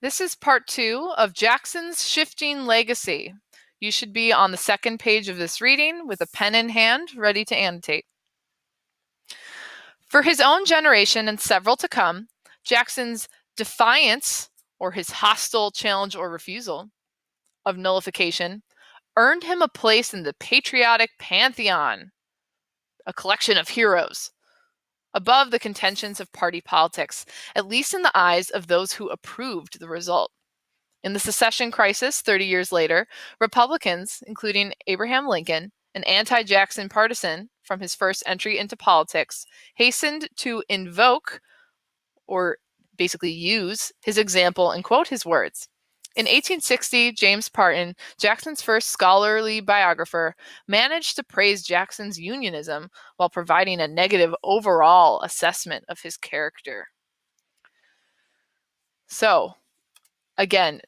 This is part 2 of Jackson's Shifting Legacy. You should be on the second page of this reading with a pen in hand, ready to annotate. For his own generation and several to come, Jackson's defiance, or his hostile challenge or refusal, of nullification earned him a place in the patriotic pantheon, a collection of heroes, above the contentions of party politics, at least in the eyes of those who approved the result. In the secession crisis 30 years later, Republicans, including Abraham Lincoln, an anti-Jackson partisan from his first entry into politics, hastened to invoke, or basically use, his example and quote his words. In 1860, James Parton, Jackson's first scholarly biographer, managed to praise Jackson's Unionism while providing a negative overall assessment of his character. So, again,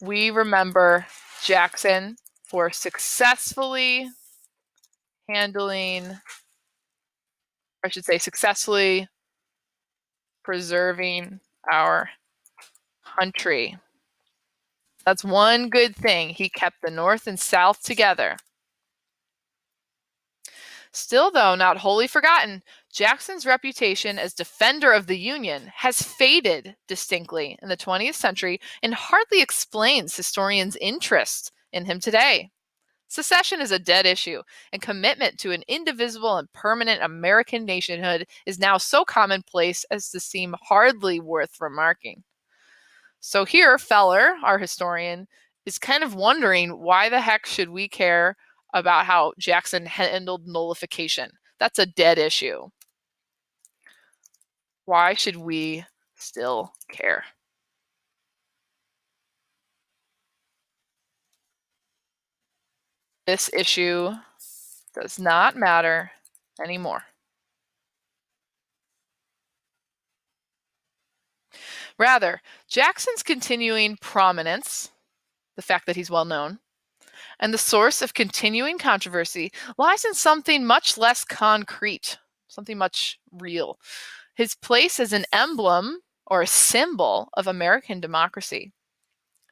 we remember Jackson for successfully preserving our country. That's one good thing. He kept the North and South together. Still, though, not wholly forgotten, Jackson's reputation as defender of the Union has faded distinctly in the 20th century and hardly explains historians' interest in him today. Secession is a dead issue, and commitment to an indivisible and permanent American nationhood is now so commonplace as to seem hardly worth remarking. So here, Feller, our historian, is kind of wondering, why the heck should we care about how Jackson handled nullification? That's a dead issue. Why should we still care? This issue does not matter anymore. Rather, Jackson's continuing prominence, the fact that he's well known, and the source of continuing controversy lies in something much less concrete, something much real. His place as an emblem or a symbol of American democracy.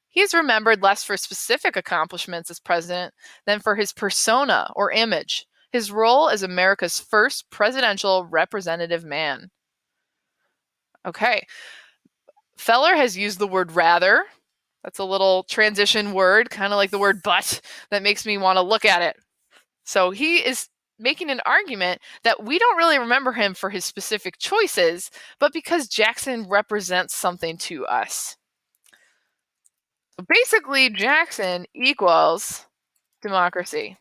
He is remembered less for specific accomplishments as president than for his persona or image, his role as America's first presidential representative man. Okay. Feller has used the word rather. That's a little transition word, kind of like the word but, that makes me want to look at it. So he is making an argument that we don't really remember him for his specific choices, but because Jackson represents something to us. So basically, Jackson equals democracy.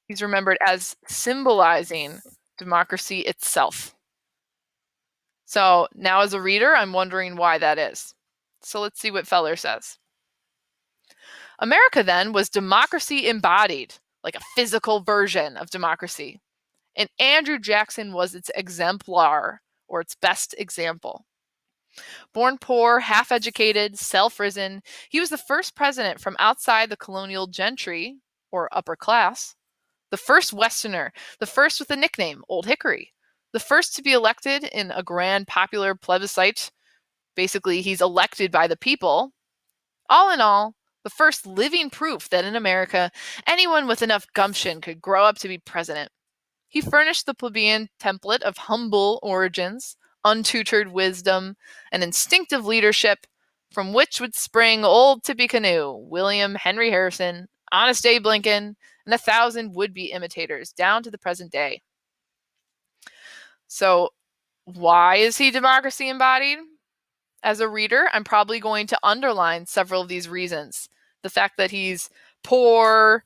He's remembered as symbolizing democracy itself. So now as a reader, I'm wondering why that is. So let's see what Feller says. America then was democracy embodied, like a physical version of democracy. And Andrew Jackson was its exemplar, or its best example. Born poor, half-educated, self-risen, he was the first president from outside the colonial gentry, or upper class, the first Westerner, the first with a nickname, Old Hickory, the first to be elected in a grand popular plebiscite. Basically, he's elected by the people. All in all, the first living proof that in America, anyone with enough gumption could grow up to be president. He furnished the plebeian template of humble origins, untutored wisdom, and instinctive leadership, from which would spring old Tippecanoe, William Henry Harrison, Honest Abe Lincoln, and 1,000 would-be imitators down to the present day. So, why is he democracy embodied? As a reader, I'm probably going to underline several of these reasons. The fact that he's poor,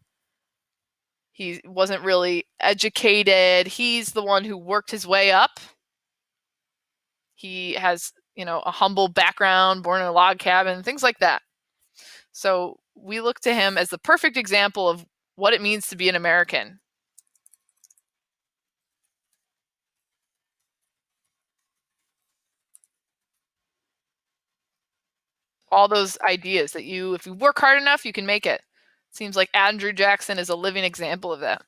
he wasn't really educated, he's the one who worked his way up. He has, a humble background, born in a log cabin, things like that. So we look to him as the perfect example of what it means to be an American. All those ideas that if you work hard enough, you can make it. Seems like Andrew Jackson is a living example of that.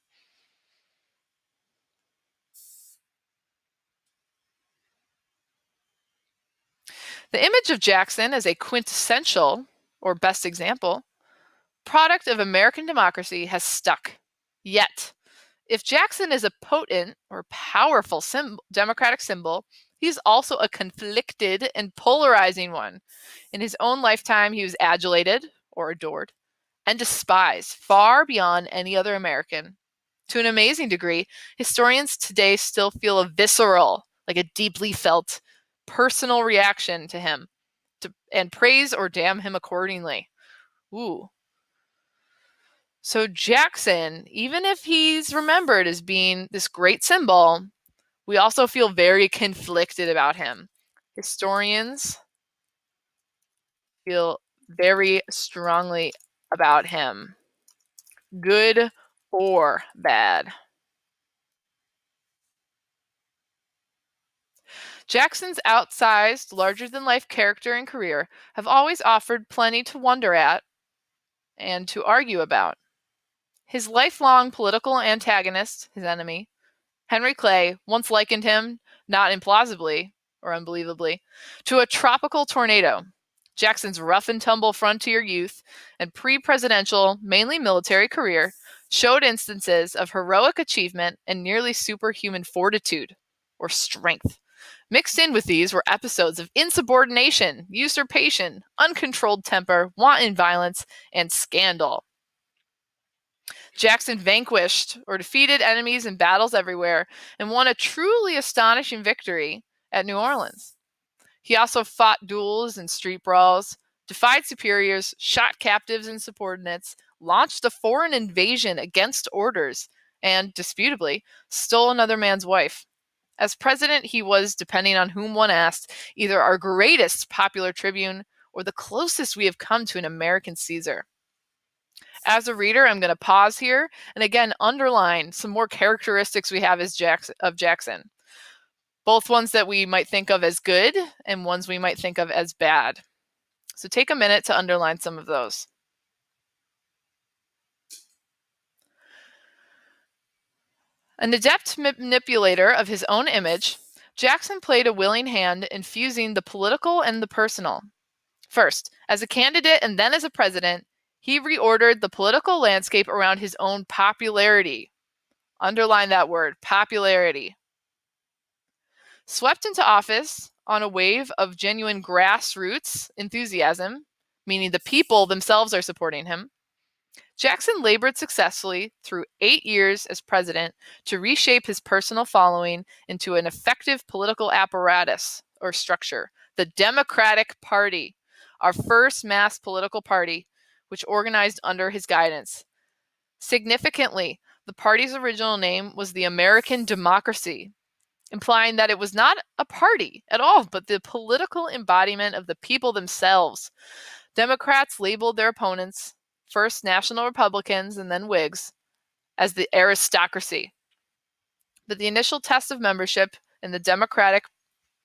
The image of Jackson as a quintessential, or best example, product of American democracy has stuck. Yet, if Jackson is a potent or powerful democratic symbol, he's also a conflicted and polarizing one. In his own lifetime, he was adulated or adored and despised far beyond any other American. To an amazing degree, historians today still feel a visceral, like a deeply felt, personal reaction to him and praise or damn him accordingly. Ooh. So Jackson, even if he's remembered as being this great symbol, we also feel very conflicted about him. Historians feel very strongly about him, good or bad. Jackson's outsized, larger-than-life character and career have always offered plenty to wonder at and to argue about. His lifelong political antagonist, his enemy, Henry Clay, once likened him, not implausibly or unbelievably, to a tropical tornado. Jackson's rough and tumble frontier youth and pre-presidential, mainly military career showed instances of heroic achievement and nearly superhuman fortitude or strength. Mixed in with these were episodes of insubordination, usurpation, uncontrolled temper, wanton violence, and scandal. Jackson vanquished or defeated enemies in battles everywhere and won a truly astonishing victory at New Orleans. He also fought duels and street brawls, defied superiors, shot captives and subordinates, launched a foreign invasion against orders, and, disputably, stole another man's wife. As president, he was, depending on whom one asked, either our greatest popular tribune or the closest we have come to an American Caesar. As a reader, I'm going to pause here and again underline some more characteristics we have of Jackson, both ones that we might think of as good and ones we might think of as bad. So take a minute to underline some of those. An adept manipulator of his own image, Jackson played a willing hand in fusing the political and the personal. First, as a candidate and then as a president, he reordered the political landscape around his own popularity. Underline that word, popularity. Swept into office on a wave of genuine grassroots enthusiasm, meaning the people themselves are supporting him, Jackson labored successfully through 8 years as president to reshape his personal following into an effective political apparatus or structure, the Democratic Party, our first mass political party, which organized under his guidance. Significantly, the party's original name was the American Democracy, implying that it was not a party at all, but the political embodiment of the people themselves. Democrats labeled their opponents, first National Republicans and then Whigs, as the aristocracy. But the initial test of membership in the Democratic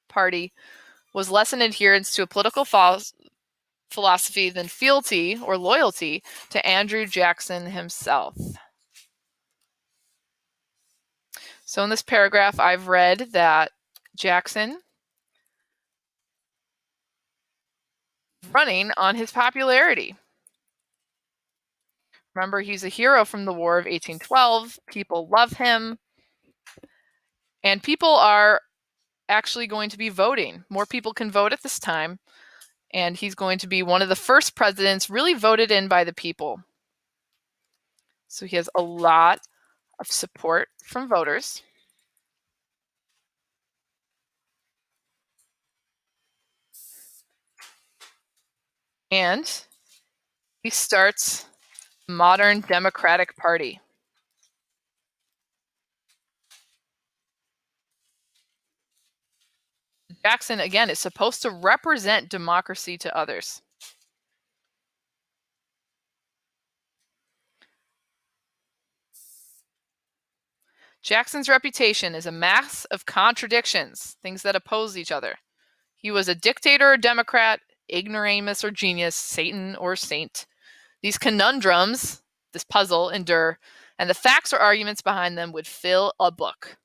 Party was less an adherence to a political philosophy than fealty or loyalty to Andrew Jackson himself. So in this paragraph, I've read that Jackson running on his popularity. Remember, he's a hero from the War of 1812. People love him. And people are actually going to be voting. More people can vote at this time. And he's going to be one of the first presidents really voted in by the people. So he has a lot of support from voters. And he starts modern Democratic Party. Jackson, again, is supposed to represent democracy to others. Jackson's reputation is a mass of contradictions, things that oppose each other. He was a dictator or Democrat, ignoramus or genius, Satan or saint. These conundrums, this puzzle, endure, and the facts or arguments behind them would fill a book.